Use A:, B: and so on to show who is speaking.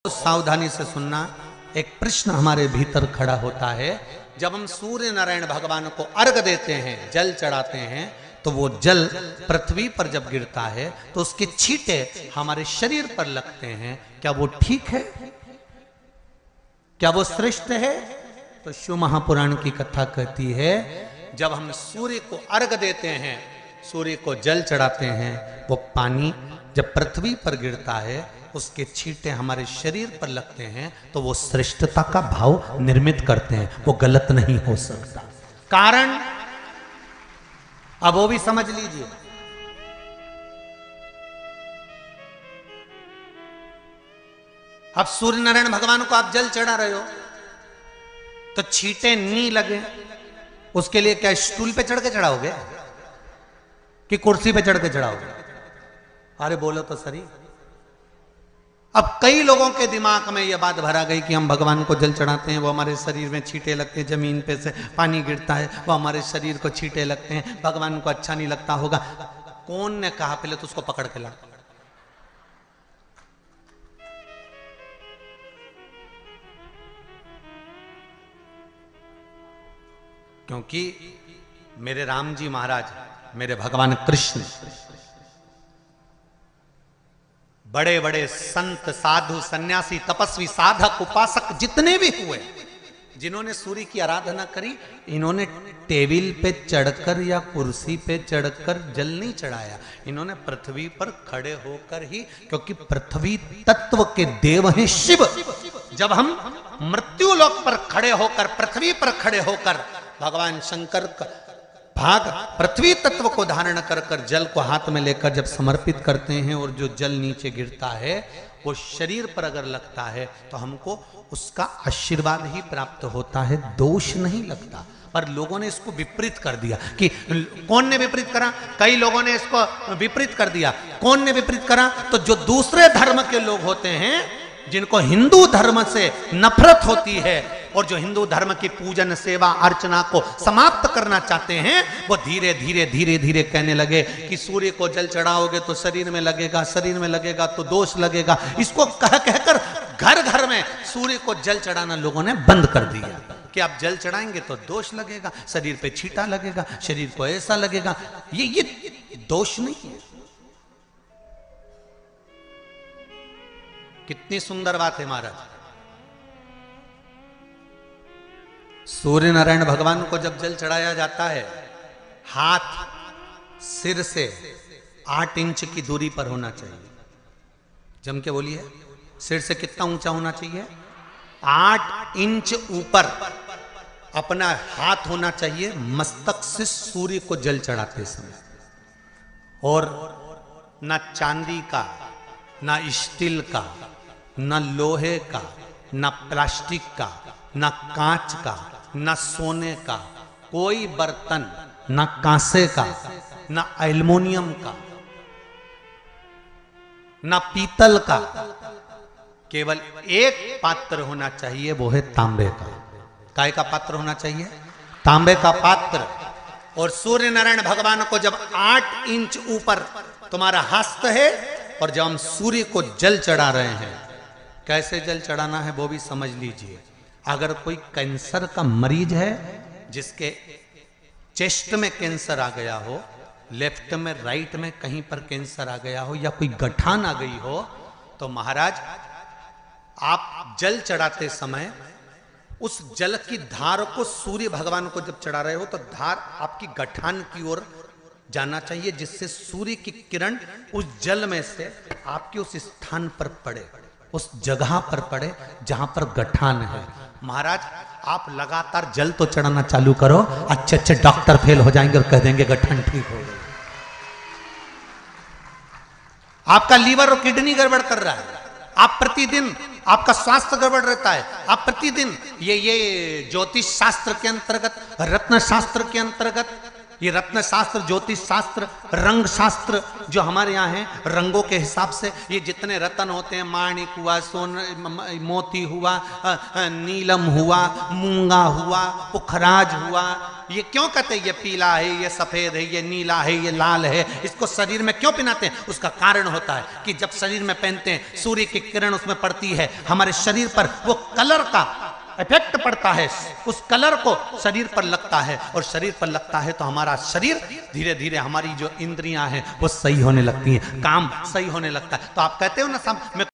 A: सावधानी से सुनना। एक प्रश्न हमारे भीतर खड़ा होता है, जब हम सूर्य नारायण भगवान को अर्घ देते हैं, जल चढ़ाते हैं, तो वो जल पृथ्वी पर जब गिरता है तो उसके छींटे हमारे शरीर पर लगते हैं। क्या वो ठीक है? क्या वो श्रेष्ठ है? तो शिव महापुराण की कथा कहती है, जब हम सूर्य को अर्घ देते हैं, सूर्य को जल चढ़ाते हैं, वो पानी जब पृथ्वी पर गिरता है, उसके छींटे हमारे शरीर पर लगते हैं, तो वो श्रेष्ठता का भाव निर्मित करते हैं। वो गलत नहीं हो सकता। कारण अब वो भी समझ लीजिए। अब सूर्य नारायण भगवान को आप जल चढ़ा रहे हो तो छींटे नहीं लगे, उसके लिए क्या स्टूल पे चढ़ के चढ़ाओगे कि कुर्सी पे चढ़ के चढ़ाओगे? अरे बोलो तो सही। अब कई लोगों के दिमाग में यह बात भरा गई कि हम भगवान को जल चढ़ाते हैं, वो हमारे शरीर में छींटे लगते हैं, जमीन पे से पानी गिरता है, वो हमारे शरीर को छींटे लगते हैं, भगवान को अच्छा नहीं लगता होगा। कौन ने कहा? पहले तो उसको पकड़ के ला। क्योंकि मेरे राम जी महाराज, मेरे भगवान कृष्ण, बड़े बड़े संत, साधु, सन्यासी, तपस्वी, साधक, उपासक जितने भी हुए, जिन्होंने सूर्य की आराधना करी, इन्होंने टेबल पे चढ़कर या कुर्सी पे चढ़कर जल नहीं चढ़ाया। इन्होंने पृथ्वी पर खड़े होकर ही, क्योंकि पृथ्वी तत्व के देव हैं शिव। जब हम मृत्यु लोक पर खड़े होकर, पृथ्वी पर खड़े होकर भगवान शंकर का भाग पृथ्वी तत्व को धारण कर कर जल को हाथ में लेकर जब समर्पित करते हैं, और जो जल नीचे गिरता है वो शरीर पर अगर लगता है तो हमको उसका आशीर्वाद ही प्राप्त होता है, दोष नहीं लगता। पर लोगों ने इसको विपरीत कर दिया। कि कौन ने विपरीत करा? कई लोगों ने इसको विपरीत कर दिया। कौन ने विपरीत करा? तो जो दूसरे धर्म के लोग होते हैं, जिनको हिंदू धर्म से नफरत होती है और जो हिंदू धर्म की पूजन, सेवा, अर्चना को समाप्त करना चाहते हैं, वो धीरे धीरे धीरे धीरे कहने लगे कि सूर्य को जल चढ़ाओगे तो शरीर में लगेगा, शरीर में लगेगा तो दोष लगेगा। इसको कह कहकर घर घर में सूर्य को जल चढ़ाना लोगों ने बंद कर दिया कि आप जल चढ़ाएंगे तो दोष लगेगा, शरीर पे छींटा लगेगा, शरीर को ऐसा लगेगा। ये दोष नहीं है। कितनी सुंदर बात है महाराज। सूर्य नारायण भगवान को जब जल चढ़ाया जाता है, हाथ सिर से 8 इंच की दूरी पर होना चाहिए। जम के बोलिए, सिर से कितना ऊंचा होना चाहिए? 8 इंच ऊपर अपना हाथ होना चाहिए मस्तक से सूर्य को जल चढ़ाते समय। और ना चांदी का, ना स्टील का, ना लोहे का, ना प्लास्टिक का, ना कांच का, ना सोने का कोई बर्तन, ना कांसे का, ना एल्युमिनियम का, ना पीतल का, केवल एक पात्र होना चाहिए, वो है तांबे का। काय का पात्र होना चाहिए? तांबे का पात्र। और सूर्य नारायण भगवान को जब 8 इंच ऊपर तुम्हारा हस्त है, और जब हम सूर्य को जल चढ़ा रहे हैं, कैसे जल चढ़ाना है वो भी समझ लीजिए। अगर कोई कैंसर का मरीज है, जिसके चेस्ट में कैंसर आ गया हो, लेफ्ट में, राइट में कहीं पर कैंसर आ गया हो, या कोई गठान आ गई हो, तो महाराज आप जल चढ़ाते समय उस जल की धार को सूर्य भगवान को जब चढ़ा रहे हो, तो धार आपकी गठान की ओर जाना चाहिए, जिससे सूर्य की किरण उस जल में से आपके उस स्थान पर पड़े, उस जगह पर पड़े जहां पर गठान है। महाराज आप लगातार जल तो चढ़ाना चालू करो, अच्छे अच्छे डॉक्टर फेल हो जाएंगे और कह देंगे गठान ठीक हो गई। आपका लीवर और किडनी गड़बड़ कर रहा है, आप प्रतिदिन, आपका स्वास्थ्य गड़बड़ रहता है, आप प्रतिदिन ये ज्योतिष शास्त्र के अंतर्गत, रत्न शास्त्र के अंतर्गत ये रत्न शास्त्र, ज्योतिष शास्त्र, रंग शास्त्र जो हमारे यहाँ है, रंगों के हिसाब से ये जितने रत्न होते हैं, माणिक हुआ, सोन, मोती हुआ, नीलम हुआ, मूंगा हुआ, पुखराज हुआ, ये क्यों कहते हैं ये पीला है, ये सफेद है, ये नीला है, ये लाल है, इसको शरीर में क्यों पहनाते हैं? उसका कारण होता है कि जब शरीर में पहनते हैं, सूर्य की किरण उसमें पड़ती है, हमारे शरीर पर वो कलर का इफेक्ट पड़ता है, उस कलर को शरीर पर लगता है, और शरीर पर लगता है तो हमारा शरीर धीरे धीरे, हमारी जो इंद्रियां हैं वो सही होने लगती हैं, काम सही होने लगता है। तो आप कहते हो ना, सब मैं